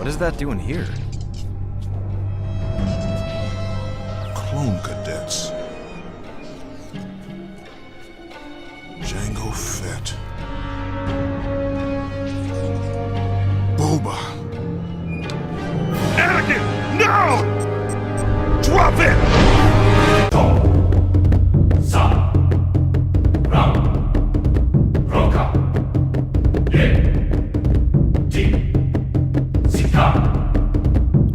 What is that doing here? Clone cadets. Jango Fett. Boba. Anakin, no! Drop it!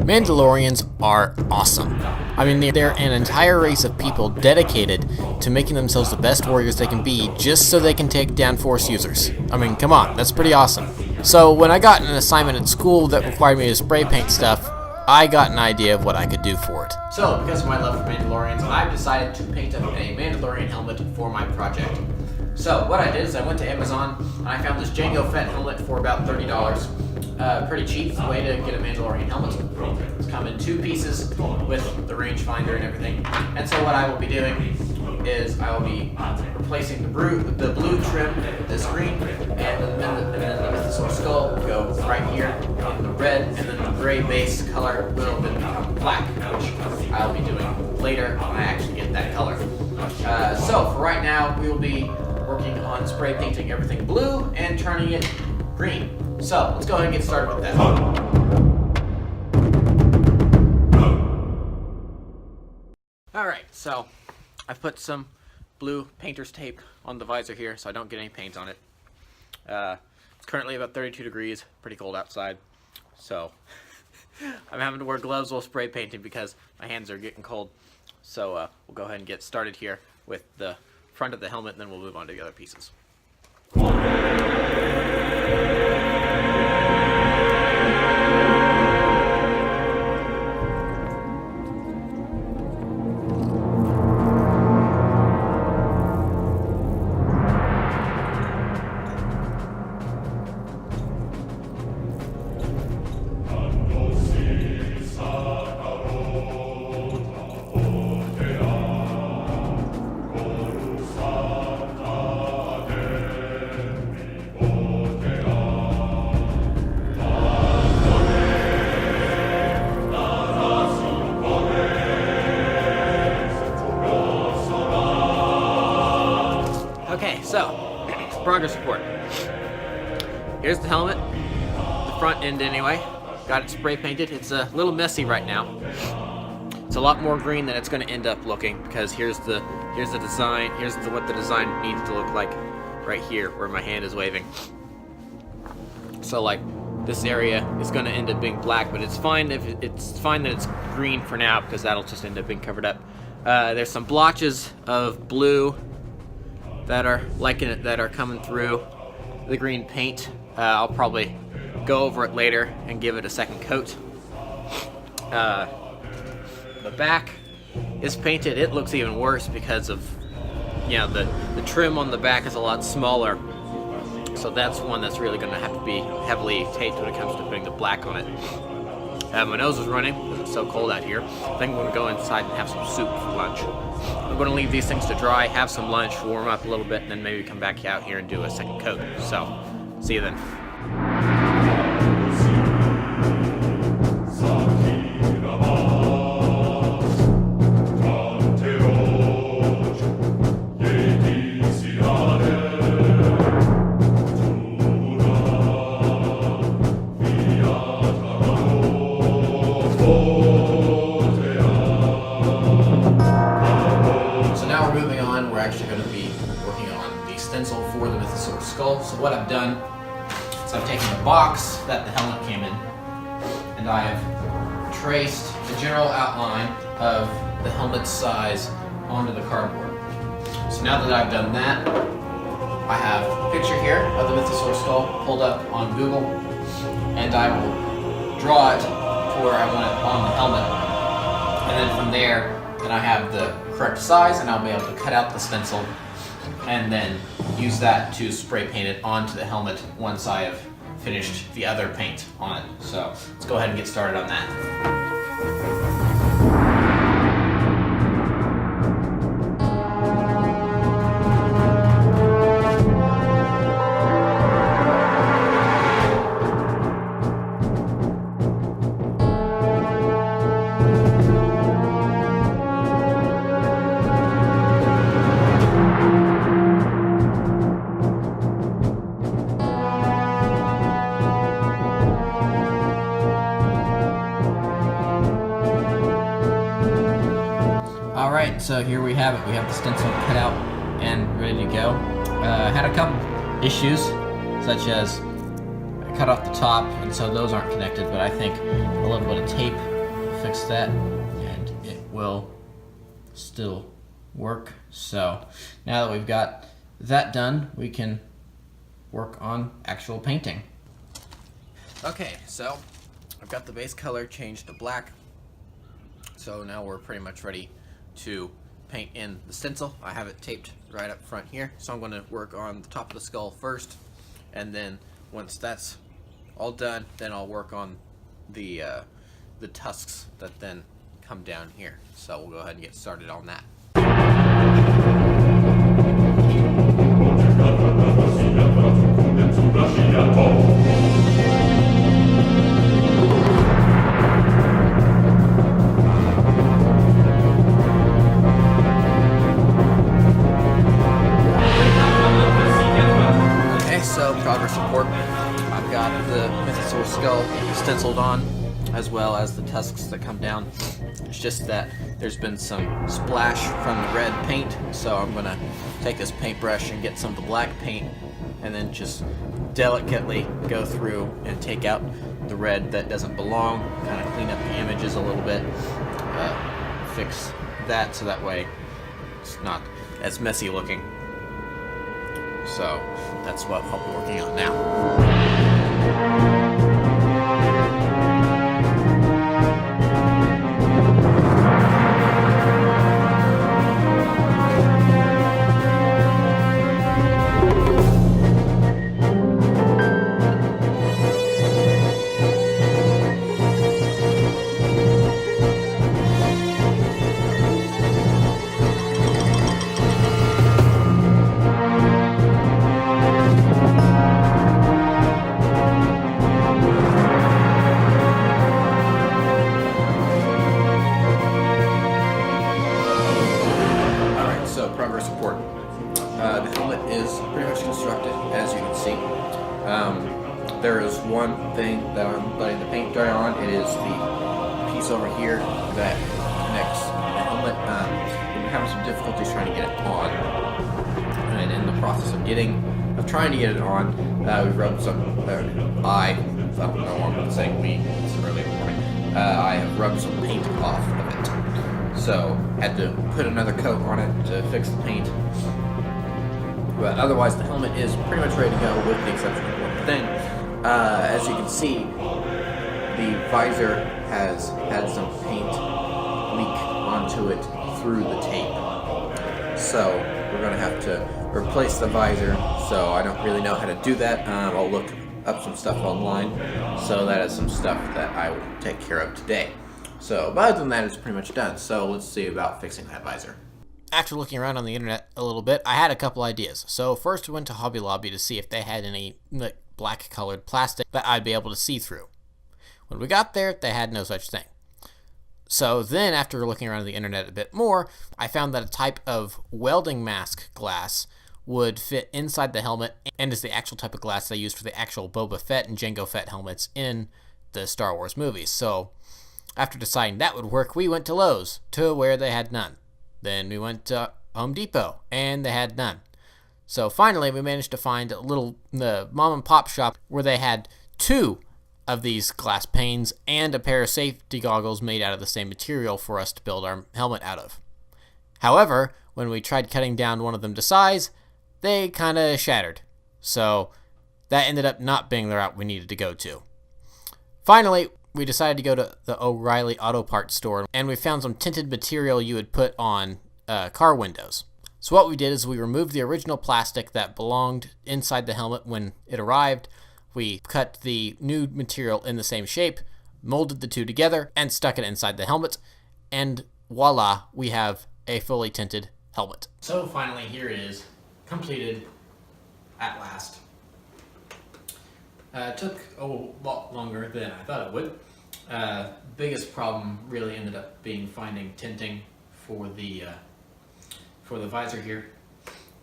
Mandalorians are awesome. I mean, they're an entire race of people dedicated to making themselves the best warriors they can be just so they can take down Force users. I mean, come on, that's pretty awesome. So when I got an assignment at school that required me to spray paint stuff, I got an idea of what I could do for it. So, because of my love for Mandalorians, I've decided to paint up a Mandalorian helmet for my project. So, what I did is I went to Amazon and I found this Jango Fett helmet for about $30. Pretty cheap way to get a Mandalorian helmet. It's come in 2 pieces with the rangefinder and everything. And so what I will be doing is I will be replacing the blue trim with this green, and then the Mythosaur skull will go right here in the red, and then the gray base color will then become black, which I'll be doing later when I actually get that color. So for right now, we will be working on spray painting everything blue and turning it green. So, let's go ahead and get started with that. Alright, so I've put some blue painter's tape on the visor here so I don't get any paint on it. It's currently about 32 degrees, pretty cold outside. So, I'm having to wear gloves while spray painting because my hands are getting cold. So, we'll go ahead and get started here with the front of the helmet, and then we'll move on to the other pieces. Okay, so, progress report. Here's the helmet, the front end anyway. Got it spray painted. It's a little messy right now. It's a lot more green than it's going to end up looking, because here's the design. Here's what the design needs to look like right here where my hand is waving. So like this area is going to end up being black, but it's fine that it's green for now because that'll just end up being covered up. There's some blotches of blue that are coming through the green paint. I'll probably go over it later and give it a second coat. The back is painted. It looks even worse because of, the trim on the back is a lot smaller. So that's one that's really going to have to be heavily taped when it comes to putting the black on it. My nose is running because it's so cold out here. I think I'm going to go inside and have some soup for lunch. I'm going to leave these things to dry, have some lunch, warm up a little bit, and then maybe come back out here and do a second coat. So, see you then. For the Mythosaur skull. So what I've done is I've taken the box that the helmet came in and I've traced the general outline of the helmet size onto the cardboard. So now that I've done that, I have a picture here of the Mythosaur skull pulled up on Google, and I will draw it to where I want it on the helmet, and then from there then I have the correct size and I'll be able to cut out the stencil and then use that to spray paint it onto the helmet once I have finished the other paint on it. So let's go ahead and get started on that. Alright, so here we have it. We have the stencil cut out and ready to go. Had a couple issues, such as I cut off the top, and so those aren't connected, but I think a little bit of tape will fix that, and it will still work. So now that we've got that done, we can work on actual painting. Okay, so I've got the base color changed to black, so now we're pretty much ready to paint in the stencil. I have it taped right up front here, so I'm going to work on the top of the skull first, and then once that's all done, then I'll work on the tusks that then come down here. So we'll go ahead and get started on that. Okay, so progress report. I've got the mythical skull stenciled on, as well as the tusks that come down. It's just that there's been some splash from the red paint, so I'm gonna take this paintbrush and get some of the black paint, and then just delicately go through and take out the red that doesn't belong, kind of clean up the images a little bit, fix that so that way it's not as messy looking. So that's what I'll be working on now. Progress report. The helmet is pretty much constructed, as you can see. There is one thing that I'm letting the paint dry on. It is the piece over here that connects the helmet. We're having some difficulties trying to get it on, and in the process of trying to get it on, we rubbed some. I don't know why I'm saying we. It's early in the morning. I have rubbed some paint off of it. So, had to put another coat on it to fix the paint. But otherwise, the helmet is pretty much ready to go, with the exception of one thing. As you can see, the visor has had some paint leak onto it through the tape. So, we're going to have to replace the visor. So, I don't really know how to do that. I'll look up some stuff online. So, that is some stuff that I will take care of today. So, but other than that, it's pretty much done. So, let's see about fixing that visor. After looking around on the internet a little bit, I had a couple ideas. So, first we went to Hobby Lobby to see if they had any black colored plastic that I'd be able to see through. When we got there, they had no such thing. So then, after looking around the internet a bit more, I found that a type of welding mask glass would fit inside the helmet and is the actual type of glass they used for the actual Boba Fett and Jango Fett helmets in the Star Wars movies. So, after deciding that would work, we went to Lowe's, to where they had none. Then we went to Home Depot, and they had none. So finally, we managed to find the mom and pop shop where they had 2 of these glass panes and a pair of safety goggles made out of the same material for us to build our helmet out of. However, when we tried cutting down one of them to size, they kind of shattered. So that ended up not being the route we needed to go to. Finally, we decided to go to the O'Reilly Auto Parts store, and we found some tinted material you would put on car windows. So what we did is we removed the original plastic that belonged inside the helmet when it arrived. We cut the new material in the same shape, molded the two together, and stuck it inside the helmet, and voila, we have a fully tinted helmet. So finally, here it is, completed at last. It took a lot longer than I thought it would. Biggest problem really ended up being finding tinting for the visor here,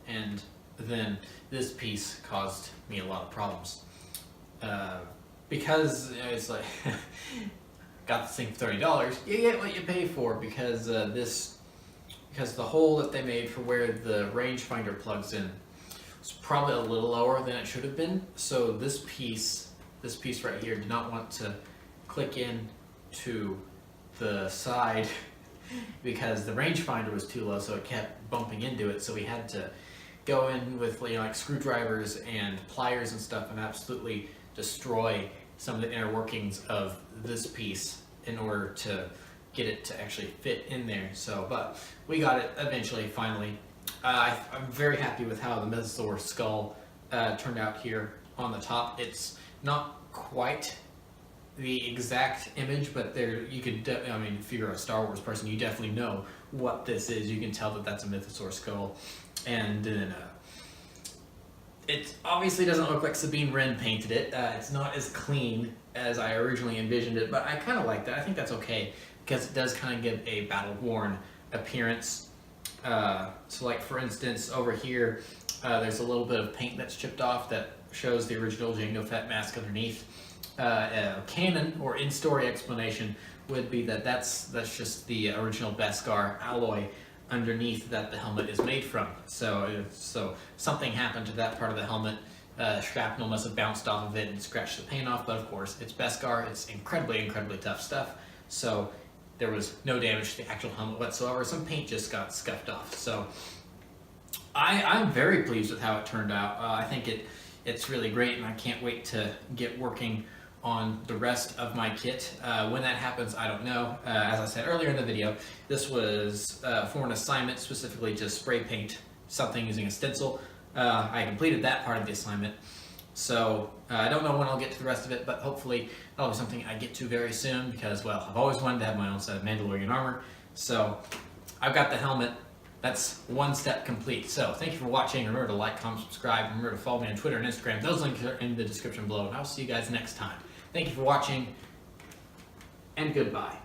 and then this piece caused me a lot of problems because it's like got this thing for $30. You get what you pay for, because this because the hole that they made for where the rangefinder plugs in was probably a little lower than it should have been. So this piece right here did not want to click in to the side because the rangefinder was too low, so it kept bumping into it. So we had to go in with like screwdrivers and pliers and stuff and absolutely destroy some of the inner workings of this piece in order to get it to actually fit in there. So, but we got it eventually, finally. I'm very happy with how the Mythosaur skull turned out here on the top. It's not quite the exact image, but there you could, I mean, if you're a Star Wars person, you definitely know what this is. You can tell that that's a Mythosaur skull. And then it obviously doesn't look like Sabine Wren painted it. It's not as clean as I originally envisioned it, but I kind of like that. I think that's okay because it does kind of give a battle-worn appearance. So like for instance, over here, there's a little bit of paint that's chipped off that shows the original Jango Fett mask underneath. Canon or in-story explanation would be that that's just the original Beskar alloy underneath that the helmet is made from. So something happened to that part of the helmet. Shrapnel must have bounced off of it and scratched the paint off, but of course it's Beskar. It's incredibly tough stuff. So there was no damage to the actual helmet whatsoever. Some paint just got scuffed off. So I'm very pleased with how it turned out. I think it's really great, and I can't wait to get working on the rest of my kit. When that happens, I don't know. As I said earlier in the video, this was for an assignment, specifically to spray paint something using a stencil. I completed that part of the assignment, so I don't know when I'll get to the rest of it, but hopefully that'll be something I get to very soon because, well, I've always wanted to have my own set of Mandalorian armor. So I've got the helmet. That's one step complete. So thank you for watching. Remember to like, comment, subscribe. Remember to follow me on Twitter and Instagram. Those links are in the description below, and I'll see you guys next time. Thank you for watching, and goodbye.